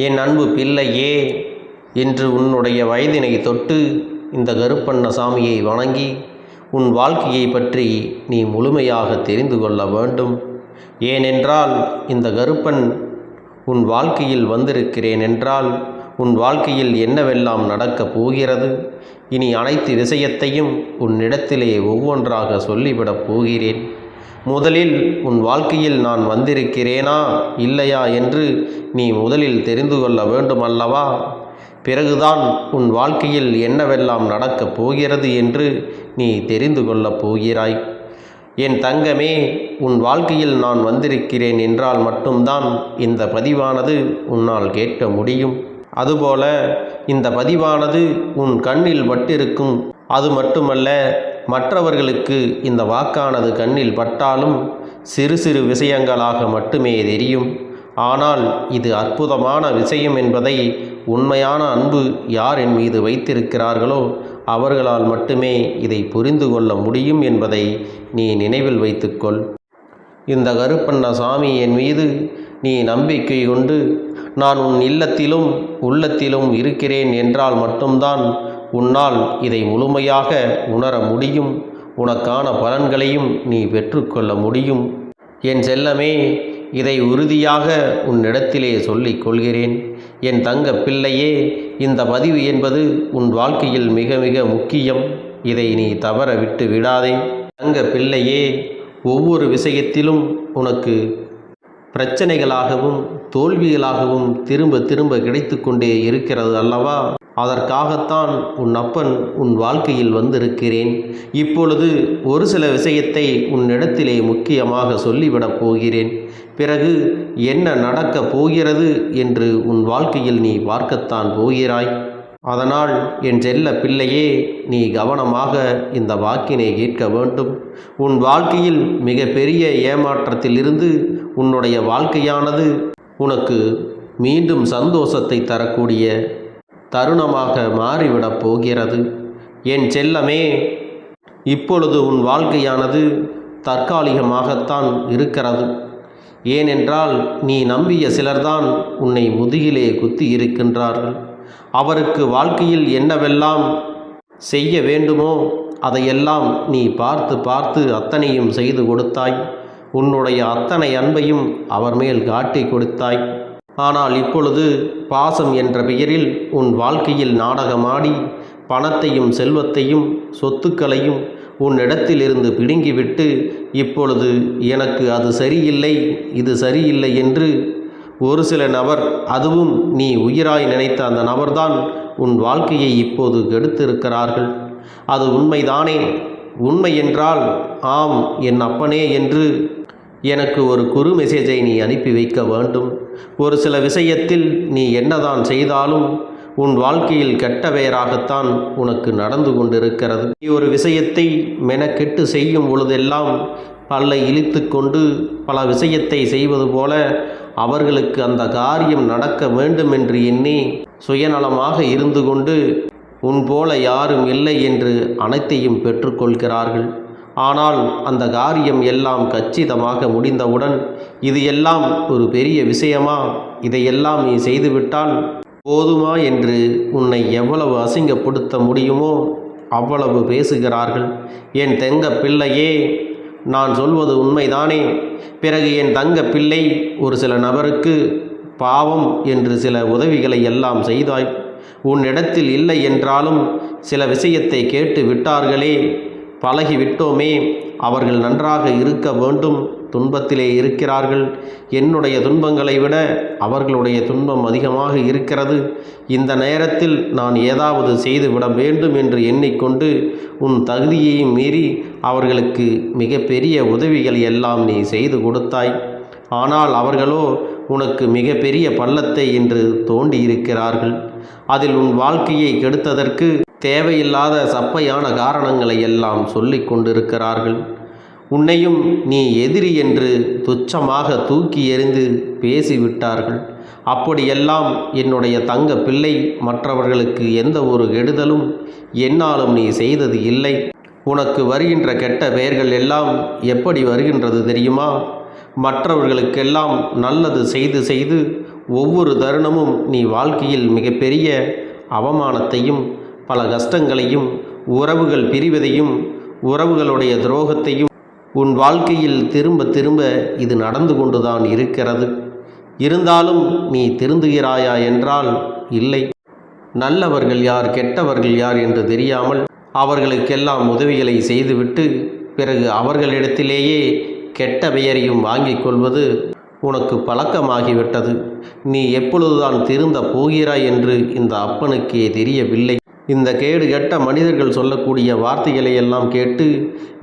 என் அன்பு பிள்ளையே, இன்று உன்னுடைய வயதினை தொட்டு இந்த கருப்பண்ணசாமியை வணங்கி உன் வாழ்க்கையை பற்றி நீ முழுமையாக தெரிந்து கொள்ள வேண்டும். ஏனென்றால் இந்த கருப்பன் உன் வாழ்க்கையில் வந்திருக்கிறேன் என்றால் உன் வாழ்க்கையில் என்னவெல்லாம் நடக்கப் போகிறது, இனி அனைத்து விஷயத்தையும் உன்னிடத்திலே ஒவ்வொன்றாக சொல்லிவிடப் போகிறேன். முதலில் உன் வாழ்க்கையில் நான் வந்திருக்கிறேனா இல்லையா என்று நீ முதலில் தெரிந்து கொள்ள வேண்டும் அல்லவா? பிறகுதான் உன் வாழ்க்கையில் என்னவெல்லாம் நடக்கப் போகிறது என்று நீ தெரிந்து கொள்ளப் போகிறாய். என் தங்கமே, உன் வாழ்க்கையில் நான் வந்திருக்கிறேன் என்றால் மட்டும்தான் இந்த பதிவானது உன்னால் கேட்க முடியும். அதுபோல இந்த பதிவானது உன் கண்ணில் பட்டிருக்கும். அது மட்டுமல்ல, மற்றவர்களுக்கு இந்த வாக்கானது கண்ணில் பட்டாலும் சிறு சிறு விஷயங்களாக மட்டுமே தெரியும். ஆனால் இது அற்புதமான விஷயம் என்பதை உண்மையான அன்பு யார் என் மீது வைத்திருக்கிறார்களோ அவர்களால் மட்டுமே இதை புரிந்து கொள்ள முடியும் என்பதை நீ நினைவில் வைத்துக்கொள். இந்த கருப்பண்ணசாமி என் மீது நீ நம்பிக்கை கொண்டு நான் உன் இல்லத்திலும் உள்ளத்திலும் இருக்கிறேன் என்றால் மட்டும்தான் உன்னால் இதை முழுமையாக உணர முடியும். உனக்கான பலன்களையும் நீ பெற்றுக்கொள்ள முடியும். என் செல்லமே, இதை உறுதியாக உன்னிடத்திலே சொல்லிக் கொள்கிறேன். என் தங்க பிள்ளையே, இந்த பதிவு என்பது உன் வாழ்க்கையில் மிக மிக முக்கியம். இதை நீ தவற விட்டு விடாதே. தங்க பிள்ளையே, ஒவ்வொரு விஷயத்திலும் உனக்கு பிரச்சனைகளாகவும் தோல்விகளாகவும் திரும்ப திரும்ப கிடைத்து கொண்டே இருக்கிறது அல்லவா? அதற்காகத்தான் உன் அப்பன் உன் வாழ்க்கையில் வந்திருக்கிறேன். இப்பொழுது ஒரு சில விஷயத்தை உன்னிடத்திலே முக்கியமாக சொல்லிவிடப் போகிறேன். பிறகு என்ன நடக்கப் போகிறது என்று உன் வாழ்க்கையில் நீ பார்க்கத்தான் போகிறாய். அதனால் என் செல்ல பிள்ளையே, நீ கவனமாக இந்த வாக்கினை கேட்க வேண்டும். உன் வாழ்க்கையில் மிக பெரிய ஏமாற்றத்திலிருந்து உன்னுடைய வாழ்க்கையானது உனக்கு மீண்டும் சந்தோஷத்தை தரக்கூடிய தருணமாக மாறிவிடப் போகிறது. என் செல்லமே, இப்பொழுது உன் வாழ்க்கையானது தற்காலிகமாகத்தான் இருக்கிறது. ஏனென்றால் நீ நம்பிய சிலர்தான் உன்னை முதுகிலே குத்தி இருக்கின்றார்கள். அவருக்கு வாழ்க்கையில் என்னவெல்லாம் செய்ய வேண்டுமோ அதையெல்லாம் நீ பார்த்து பார்த்து அத்தனையும் செய்து கொடுத்தாய். உன்னுடைய அத்தனை அன்பையும் அவர் மேல் காட்டி கொடுத்தாய். ஆனால் இப்பொழுது பாசம் என்ற பெயரில் உன் வாழ்க்கையில் நாடகமாடி பணத்தையும் செல்வத்தையும் சொத்துக்களையும் உன்னிடத்திலிருந்து பிடுங்கிவிட்டு இப்பொழுது எனக்கு அது சரியில்லை, இது சரியில்லை என்று ஒரு சில நபர், அதுவும் நீ உயிராய் நினைத்த அந்த நபர்தான் உன் வாழ்க்கையை இப்போது கெடுத்திருக்கிறார்கள். அது உண்மைதானே? உண்மை என்றால் ஆம் என் அப்பனே என்று எனக்கு ஒரு குறு மெசேஜை நீ அனுப்பி வைக்க வேண்டும். ஒரு சில விஷயத்தில் நீ என்னதான் செய்தாலும் உன் வாழ்க்கையில் கெட்ட பெயராகத்தான் உனக்கு நடந்து கொண்டிருக்கிறது. நீ ஒரு விஷயத்தை மெனக்கெட்டு செய்யும் பொழுதெல்லாம் பல்லை இழித்து கொண்டு பல விஷயத்தை செய்வது போல அவர்களுக்கு அந்த காரியம் நடக்க வேண்டும் என்று எண்ணி சுயநலமாக இருந்து கொண்டு உன் போல யாரும் இல்லை என்று அனைத்தையும் பெற்றுக்கொள்கிறார்கள். ஆனால் அந்த காரியம் எல்லாம் கச்சிதமாக முடிந்தவுடன் இது எல்லாம் ஒரு பெரிய விஷயமா, இதையெல்லாம் நீ செய்துவிட்டால் போதுமா என்று உன்னை எவ்வளவு அசிங்கப்படுத்த முடியுமோ அவ்வளவு பேசுகிறார்கள். என் தங்க பிள்ளையே, நான் சொல்வது உண்மைதானே? பிறகு என் தங்க பிள்ளை, ஒரு சில நபருக்கு பாவம் என்று சில உதவிகளை எல்லாம் செய்தாய். உன்னிடத்தில் இல்லை என்றாலும் சில விஷயத்தை கேட்டு விட்டார்களே, பழகிவிட்டோமே, அவர்கள் நன்றாக இருக்க வேண்டும், துன்பத்திலே இருக்கிறார்கள். என்னுடைய துன்பங்களை விட அவர்களுடைய துன்பம் அதிகமாக இருக்கிறது. இந்த நேரத்தில் நான் ஏதாவது செய்துவிட வேண்டும் என்று எண்ணிக்கொண்டு உன் தகுதியையும் மீறி அவர்களுக்கு மிகப்பெரிய உதவிகள் எல்லாம் நீ செய்து கொடுத்தாய். ஆனால் அவர்களோ உனக்கு மிகப்பெரிய பள்ளத்தை இன்று தோண்டி இருக்கிறார்கள். அதில் உன் வாழ்க்கையை கெடுத்ததற்கு தேவையில்லாத சப்பையான காரணங்களை எல்லாம் சொல்லி கொண்டிருக்கிறார்கள். உன்னையும் நீ எதிரி என்று துச்சமாக தூக்கி எறிந்து பேசிவிட்டார்கள். அப்படியெல்லாம் என்னுடைய தங்க பிள்ளை, மற்றவர்களுக்கு எந்த ஒரு கெடுதலும் என்னாலும் நீ செய்தது இல்லை. உனக்கு வருகின்ற கெட்ட பெயர்கள் எல்லாம் எப்படி வருகின்றது தெரியுமா? மற்றவர்களுக்கெல்லாம் நல்லது செய்து செய்து ஒவ்வொரு தருணமும் நீ வாழ்க்கையில் மிகப்பெரிய அவமானத்தையும் பல கஷ்டங்களையும் உறவுகள் பிரிவதையும் உறவுகளுடைய துரோகத்தையும் உன் வாழ்க்கையில் திரும்ப திரும்ப இது நடந்து கொண்டுதான் இருக்கிறது. இருந்தாலும் நீ திருந்துகிறாயா என்றால் இல்லை. நல்லவர்கள் யார் கெட்டவர்கள் யார் என்று தெரியாமல் அவர்களுக்கெல்லாம் உதவிகளை செய்துவிட்டு பிறகு அவர்களிடத்திலேயே கெட்ட பெயரையும் வாங்கிக் கொள்வது உனக்கு பழக்கமாகிவிட்டது. நீ எப்பொழுதுதான் திருந்த போகிறாய் என்று இந்த அப்பனுக்கே தெரியவில்லை. இந்த கேடு கெட்ட மனிதர்கள் சொல்லக்கூடிய வார்த்தைகளை எல்லாம் கேட்டு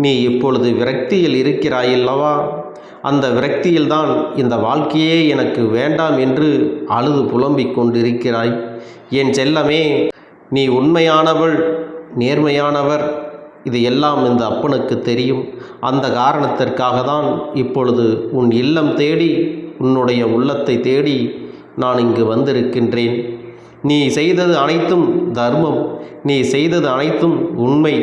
நீ இப்பொழுது விரக்தியில் இருக்கிறாயல்லவா? அந்த விரக்தியில்தான் இந்த வாழ்க்கையே எனக்கு வேண்டாம் என்று அழுது புலம்பிக் கொண்டிருக்கிறாய். என் செல்லமே, நீ உண்மையானவள், நேர்மையானவர், இது எல்லாம் இந்த அப்பனுக்கு தெரியும். அந்த காரணத்திற்காக தான் இப்பொழுது உன் இல்லம் தேடி உன்னுடைய உள்ளத்தை தேடி நான் இங்கு வந்திருக்கின்றேன். நீ செய்தது அனைத்தும் தர்மம், நீ செய்தது அனைத்தும் உண்மை,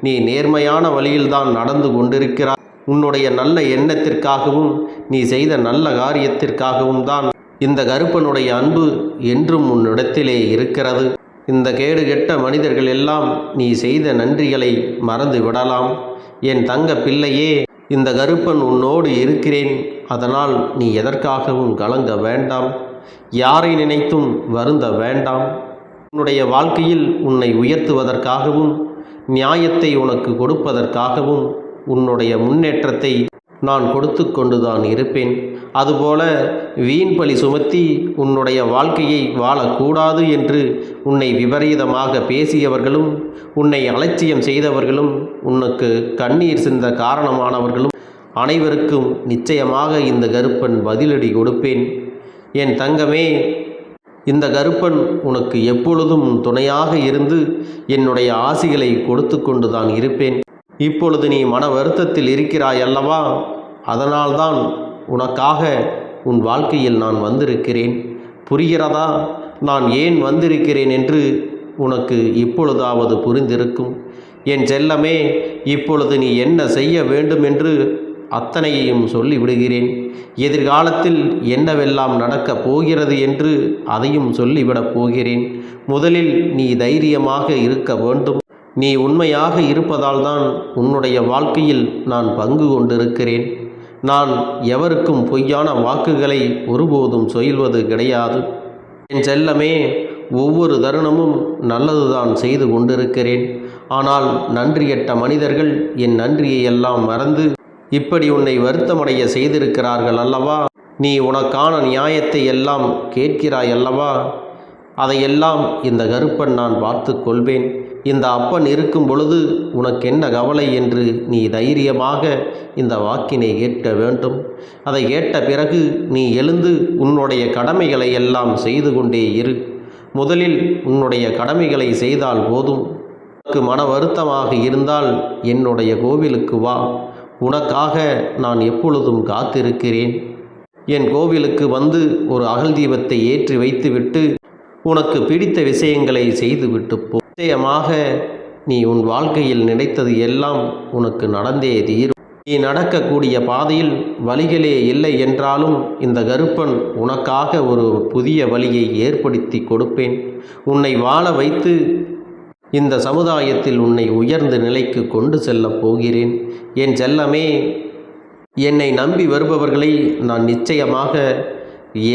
நீ நேர்மையான வழியில்தான் நடந்து கொண்டிருக்கிறாய். உன்னுடைய நல்ல எண்ணத்திற்காகவும் நீ செய்த நல்ல காரியத்திற்காகவும் தான் இந்த கருப்பனுடைய அன்பு என்றும் உன்னிடத்திலே இருக்கிறது. இந்த கேடு கெட்ட மனிதர்கள் எல்லாம் நீ செய்த நன்றிகளை மறந்து விடலாம். என் தங்க பிள்ளையே, இந்த கருப்பன் உன்னோடு இருக்கிறேன். அதனால் நீ எதற்காகவும் கலங்க வேண்டாம், யாரை நினைத்தும் வருந்த வேண்டாம். உன்னுடைய வாழ்க்கையில் உன்னை உயர்த்துவதற்காகவும் நியாயத்தை உனக்கு கொடுப்பதற்காகவும் உன்னுடைய முன்னேற்றத்தை நான் கொடுத்து கொண்டுதான் இருப்பேன். அதுபோல வீண் பழி சுமத்தி உன்னுடைய வாழ்க்கையை வாழக்கூடாது என்று உன்னை விபரீதமாக பேசியவர்களும் உன்னை அலட்சியம் செய்தவர்களும் உனக்கு கண்ணீர் சிந்த காரணமானவர்களும் அனைவருக்கும் நிச்சயமாக இந்த கருப்பன் பதிலடி கொடுப்பேன். என் தங்கமே, இந்த கருப்பன் உனக்கு எப்பொழுதும் துணையாக இருந்து என்னுடைய ஆசிகளை கொடுத்து கொண்டுதான் இருப்பேன். இப்பொழுது நீ மன வருத்தத்தில் இருக்கிறாய் அல்லவா? அதனால்தான் உனக்காக உன் வாழ்க்கையில் நான் வந்திருக்கிறேன். புரிகிறதா? நான் ஏன் வந்திருக்கிறேன் என்று உனக்கு இப்பொழுதாவது புரிந்திருக்கும். என் செல்லமே, இப்பொழுது நீ என்ன செய்ய வேண்டும் என்று அத்தனையையும் சொல்லிவிடுகிறேன். எதிர்காலத்தில் என்னவெல்லாம் நடக்கப் போகிறது என்று அதையும் சொல்லிவிடப் போகிறேன். முதலில் நீ தைரியமாக இருக்க வேண்டும். நீ உண்மையாக இருப்பதால் தான் உன்னுடைய வாழ்க்கையில் நான் பங்கு கொண்டிருக்கிறேன். நான் எவருக்கும் பொய்யான வாக்குகளை ஒருபோதும் சொல்வது கிடையாது. என் செல்லமே, ஒவ்வொரு தருணமும் நல்லதுதான் செய்து கொண்டிருக்கிறேன். ஆனால் நன்றியற்ற மனிதர்கள் என் நன்றியை எல்லாம் மறந்து இப்படி உன்னை வருத்தமடைய செய்திருக்கிறார்கள் அல்லவா? நீ உனக்கான நியாயத்தை எல்லாம் கேட்கிறாய் அல்லவா? அதையெல்லாம் இந்த கருப்பன் நான் பார்த்து கொள்வேன். இந்த அப்பன் இருக்கும் பொழுது உனக்கென்ன கவலை என்று நீ தைரியமாக இந்த வாக்கினை கேட்க வேண்டும். அதை கேட்ட பிறகு நீ எழுந்து உன்னுடைய கடமைகளை எல்லாம் செய்து கொண்டே இரு. முதலில் உன்னுடைய கடமைகளை செய்தால் போதும். உனக்கு மன வருத்தமாக இருந்தால் என்னுடைய கோவிலுக்கு வா. உனக்காக நான் எப்பொழுதும் காத்திருக்கிறேன். என் கோவிலுக்கு வந்து ஒரு அகல் தீபத்தை ஏற்றி வைத்துவிட்டு உனக்கு பிடித்த விஷயங்களை செய்துவிட்டு போ. நிச்சயமாக நீ உன் வாழ்க்கையில் நினைத்தது எல்லாம் உனக்கு நடந்தே தீரும். நீ நடக்கக்கூடிய பாதையில் வழிகளே இல்லை என்றாலும் இந்த கருப்பன் உனக்காக ஒரு புதிய வழியை ஏற்படுத்தி கொடுப்பேன். உன்னை வாழ வைத்து இந்த சமுதாயத்தில் உன்னை உயர்ந்த நிலைக்கு கொண்டு செல்லப் போகிறேன். என் செல்லமே, என்னை நம்பி வருபவர்களை நான் நிச்சயமாக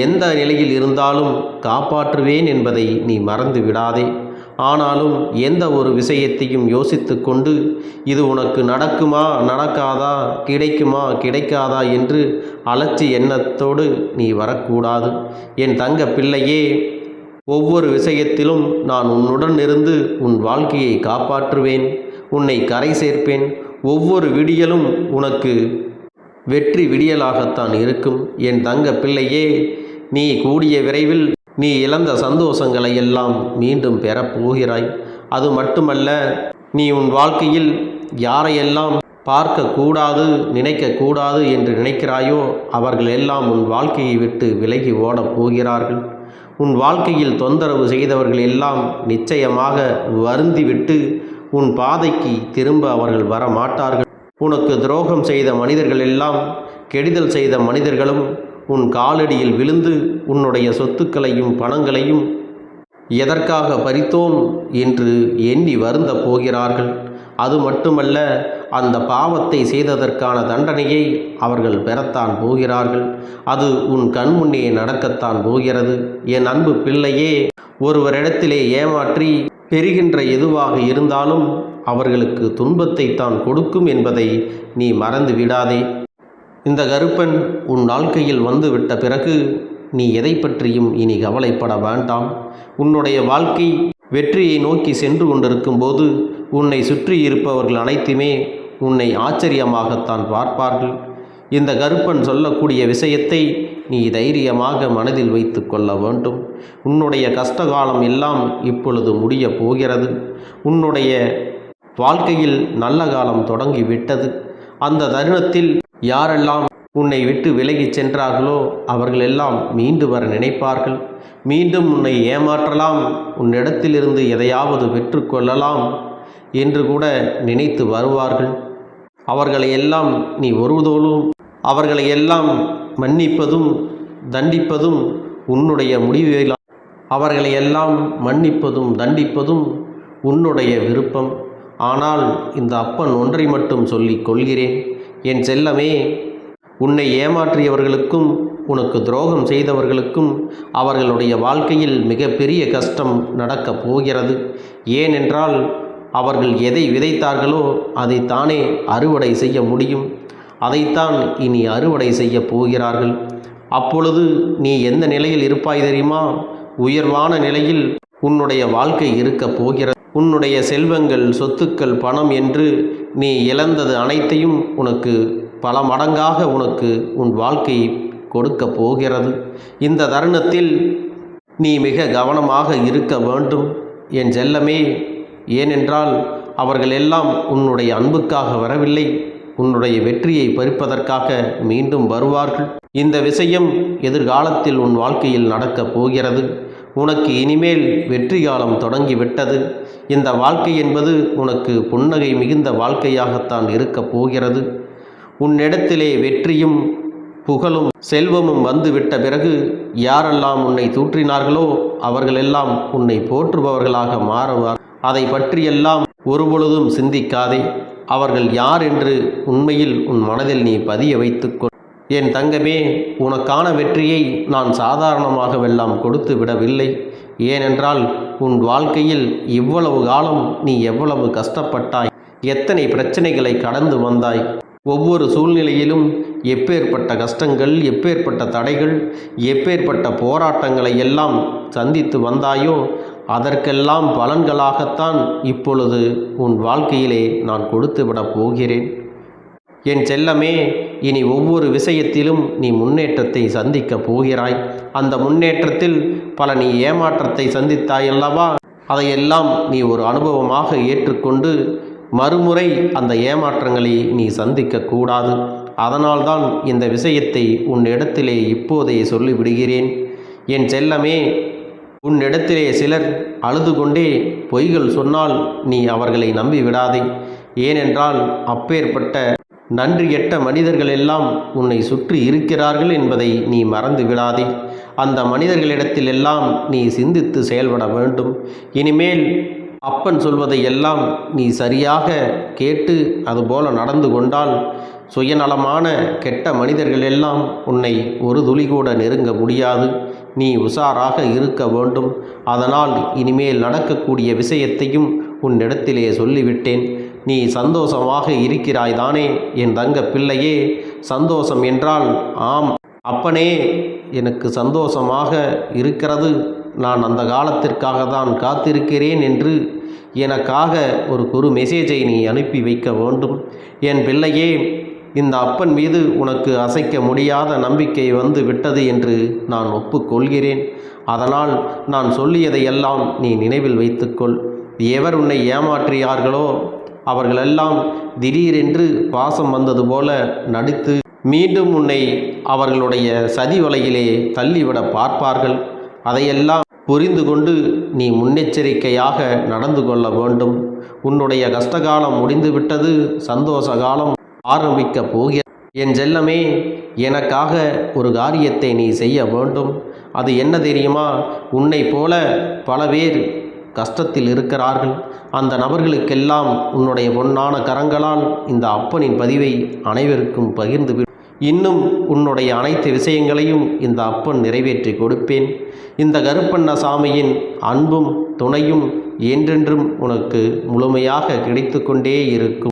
எந்த நிலையில் இருந்தாலும் காப்பாற்றுவேன் என்பதை நீ மறந்து விடாதே. ஆனாலும் எந்த ஒரு விஷயத்தையும் யோசித்து கொண்டு இது உனக்கு நடக்குமா நடக்காதா, கிடைக்குமா கிடைக்காதா என்று அலட்சிய எண்ணத்தோடு நீ வரக்கூடாது. என் தங்க பிள்ளையே, ஒவ்வொரு விஷயத்திலும் நான் உன்னுடன் இருந்து உன் வாழ்க்கையை காப்பாற்றுவேன், உன்னை கரை சேர்ப்பேன். ஒவ்வொரு விடியலும் உனக்கு வெற்றி விடியலாகத்தான் இருக்கும். என் தங்க பிள்ளையே, நீ கூடிய விரைவில் நீ இழந்த சந்தோஷங்களை எல்லாம் மீண்டும் பெறப்போகிறாய். அது மட்டுமல்ல, நீ உன் வாழ்க்கையில் யாரையெல்லாம் பார்க்கக்கூடாது நினைக்கக்கூடாது என்று நினைக்கிறாயோ அவர்கள் எல்லாம் உன் வாழ்க்கையை விட்டு விலகி ஓடப் போகிறார்கள். உன் வாழ்க்கையில் தொந்தரவு செய்தவர்கள் எல்லாம் நிச்சயமாக வருந்திவிட்டு உன் பாதைக்கு திரும்ப அவர்கள் வர மாட்டார்கள். உனக்கு துரோகம் செய்த மனிதர்கள் எல்லாம், கெடுதல் செய்த மனிதர்களும் உன் காலடியில் விழுந்து உன்னுடைய சொத்துக்களையும் பணங்களையும் எதற்காக பறித்தோம் என்று எண்ணி வருந்தப் போகிறார்கள். அது மட்டுமல்ல, அந்த பாவத்தை செய்ததற்கான தண்டனையை அவர்கள் பெறத்தான் போகிறார்கள். அது உன் கண்முன்னே நடக்கத்தான் போகிறது. என் அன்பு பிள்ளையே, ஒருவரிடத்திலே ஏமாற்றி பெறுகின்ற எதுவாக இருந்தாலும் அவர்களுக்கு துன்பத்தை தான் கொடுக்கும் என்பதை நீ மறந்து விடாதே. இந்த கருப்பன் உன் வாழ்க்கையில் வந்துவிட்ட பிறகு நீ எதை பற்றியும் இனி கவலைப்பட வேண்டாம். உன்னுடைய வாழ்க்கை வெற்றியை நோக்கி சென்று கொண்டிருக்கும் போது உன்னை சுற்றி இருப்பவர்கள் அனைத்துமே உன்னை ஆச்சரியமாகத்தான் பார்ப்பார்கள். இந்த கருப்பன் சொல்லக்கூடிய விஷயத்தை நீ தைரியமாக மனதில் வைத்து கொள்ள வேண்டும். உன்னுடைய கஷ்டகாலம் எல்லாம் இப்பொழுது முடிய போகிறது. உன்னுடைய வாழ்க்கையில் நல்ல காலம் தொடங்கிவிட்டது. அந்த தருணத்தில் யாரெல்லாம் உன்னை விட்டு விலகிச் சென்றார்களோ அவர்களெல்லாம் மீண்டு வர நினைப்பார்கள். மீண்டும் உன்னை ஏமாற்றலாம், உன்னிடத்திலிருந்து எதையாவது பெற்றுக்கொள்ளலாம் என்று கூட நினைத்து வருவார்கள். அவர்களையெல்லாம் நீ ஒருதோளும் அவர்களையெல்லாம் மன்னிப்பதும் தண்டிப்பதும் உன்னுடைய முடிவில். அவர்களையெல்லாம் மன்னிப்பதும் தண்டிப்பதும் உன்னுடைய விருப்பம். ஆனால் இந்த அப்பன் ஒன்றை மட்டும் சொல்லிக் கொள்கிறேன், என் செல்லமே, உன்னை ஏமாற்றியவர்களுக்கும் உனக்கு துரோகம் செய்தவர்களுக்கும் அவர்களுடைய வாழ்க்கையில் மிகப்பெரிய கஷ்டம் நடக்கப் போகிறது. ஏனென்றால் அவர்கள் எதை விதைத்தார்களோ அதைத்தானே அறுவடை செய்ய முடியும். அதைத்தான் இனி அறுவடை செய்ய போகிறார்கள். அப்பொழுது நீ எந்த நிலையில் இருப்பாய் தெரியுமா? உயர்வான நிலையில் உன்னுடைய வாழ்க்கை இருக்கப் போகிறது. உன்னுடைய செல்வங்கள், சொத்துக்கள், பணம் என்று நீ இழந்தது அனைத்தையும் உனக்கு பல மடங்காக உனக்கு உன் வாழ்க்கை கொடுக்க போகிறது. இந்த தருணத்தில் நீ மிக கவனமாக இருக்க வேண்டும் என் செல்லமே. ஏனென்றால் அவர்கள் எல்லாம் உன்னுடைய அன்புக்காக வரவில்லை, உன்னுடைய வெற்றியை பறிப்பதற்காக மீண்டும் வருவார்கள். இந்த விஷயம் எதிர்காலத்தில் உன் வாழ்க்கையில் நடக்கப் போகிறது. உனக்கு இனிமேல் வெற்றி காலம் தொடங்கிவிட்டது. இந்த வாழ்க்கை என்பது உனக்கு புன்னகை மிகுந்த வாழ்க்கையாகத்தான் இருக்கப் போகிறது. உன்னிடத்திலே வெற்றியும் புகழும் செல்வமும் வந்துவிட்ட பிறகு யாரெல்லாம் உன்னை தூற்றினார்களோ அவர்களெல்லாம் உன்னை போற்றுபவர்களாக மாறுவார். அதை பற்றியெல்லாம் ஒருபொழுதும் சிந்திக்காதே. அவர்கள் யார் என்று உண்மையில் உன் மனதில் நீ பதிய வைத்துக்கொள். என் தங்கமே, உனக்கான வெற்றியை நான் சாதாரணமாகவெல்லாம் கொடுத்து விடவில்லை. ஏனென்றால் உன் வாழ்க்கையில் இவ்வளவு காலம் நீ எவ்வளவு கஷ்டப்பட்டாய், எத்தனை பிரச்சனைகளை கடந்து வந்தாய். ஒவ்வொரு சூழ்நிலையிலும் எப்பேற்பட்ட கஷ்டங்கள், எப்பேற்பட்ட தடைகள், எப்பேற்பட்ட போராட்டங்களை எல்லாம் சந்தித்து வந்தாயோ அதற்கெல்லாம் பலன்களாகத்தான் இப்பொழுது உன் வாழ்க்கையிலே நான் கொடுத்து விடப் போகிறேன். என் செல்லமே, இனி ஒவ்வொரு விஷயத்திலும் நீ முன்னேற்றத்தை சந்திக்கப் போகிறாய். அந்த முன்னேற்றத்தில் பல நீ ஏமாற்றத்தை சந்தித்தாயல்லவா, அதையெல்லாம் நீ ஒரு அனுபவமாக ஏற்றுக்கொண்டு மறுமுறை அந்த ஏமாற்றங்களை நீ சந்திக்கக்கூடாது. அதனால்தான் இந்த விஷயத்தை உன்னிடத்திலே இப்போதே சொல்லிவிடுகிறேன். என் செல்லமே, உன்னிடத்திலே சிலர் அழுது கொண்டே பொய்கள் சொன்னால் நீ அவர்களை நம்பிவிடாதே. ஏனென்றால் அப்பேற்பட்ட நன்றியற்ற மனிதர்கள் எல்லாம் உன்னை சுற்றி இருக்கிறார்கள் என்பதை நீ மறந்து விடாதே. அந்த மனிதர்களிடத்திலெல்லாம் நீ சிந்தித்து செயல்பட வேண்டும். இனிமேல் அப்பன் சொல்வதை எல்லாம் நீ சரியாக கேட்டு அதுபோல நடந்து கொண்டால் சுயநலமான கெட்ட மனிதர்கள் எல்லாம் உன்னை ஒரு துளி கூட நெருங்க முடியாது. நீ உஷாராக இருக்க வேண்டும். அதனால் இனிமேல் நடக்கக்கூடிய விஷயத்தையும் உன்னிடத்திலே சொல்லிவிட்டேன். நீ சந்தோஷமாக இருக்கிறாய் தானே என் தங்க பிள்ளையே? சந்தோஷம் என்றால் ஆம் அப்பனே, எனக்கு சந்தோஷமாக இருக்கிறது, நான் அந்த காலத்திற்காக தான் காத்திருக்கிறேன் என்று எனக்காக ஒரு குறு மெசேஜை நீ அனுப்பி வைக்க வேண்டும். என் பிள்ளையே, இந்த அப்பன் மீது உனக்கு அசைக்க முடியாத நம்பிக்கை வந்து விட்டது என்று நான் ஒப்புக்கொள்கிறேன். அதனால் நான் சொல்லியதையெல்லாம் நீ நினைவில் வைத்துக்கொள். எவர் உன்னை ஏமாற்றியார்களோ அவர்களெல்லாம் திடீரென்று பாசம் வந்தது போல நடித்து மீண்டும் உன்னை அவர்களுடைய சதி வலையிலே தள்ளிவிட பார்ப்பார்கள். அதையெல்லாம் புரிந்து கொண்டு நீ முன்னெச்சரிக்கையாக நடந்து கொள்ள வேண்டும். உன்னுடைய கஷ்டகாலம் முடிந்துவிட்டது, சந்தோஷ காலம் ஆரம்பிக்க போகிற. என் செல்லமே, எனக்காக ஒரு காரியத்தை நீ செய்ய வேண்டும். அது என்ன தெரியுமா? உன்னை போல பல பேர் கஷ்டத்தில் இருக்கிறார்கள். அந்த நபர்களுக்கெல்லாம் உன்னுடைய பொன்னான கரங்களால் இந்த அப்பனின் பதிவை அனைவருக்கும் பகிர்ந்து இன்னும் உன்னுடைய அனைத்து விஷயங்களையும் இந்த அப்பன் நிறைவேற்றி கொடுப்பேன். இந்த கருப்பண்ணசாமியின் அன்பும் துணையும் என்றென்றும் உனக்கு முழுமையாக கிடைத்து கொண்டே இருக்கும்.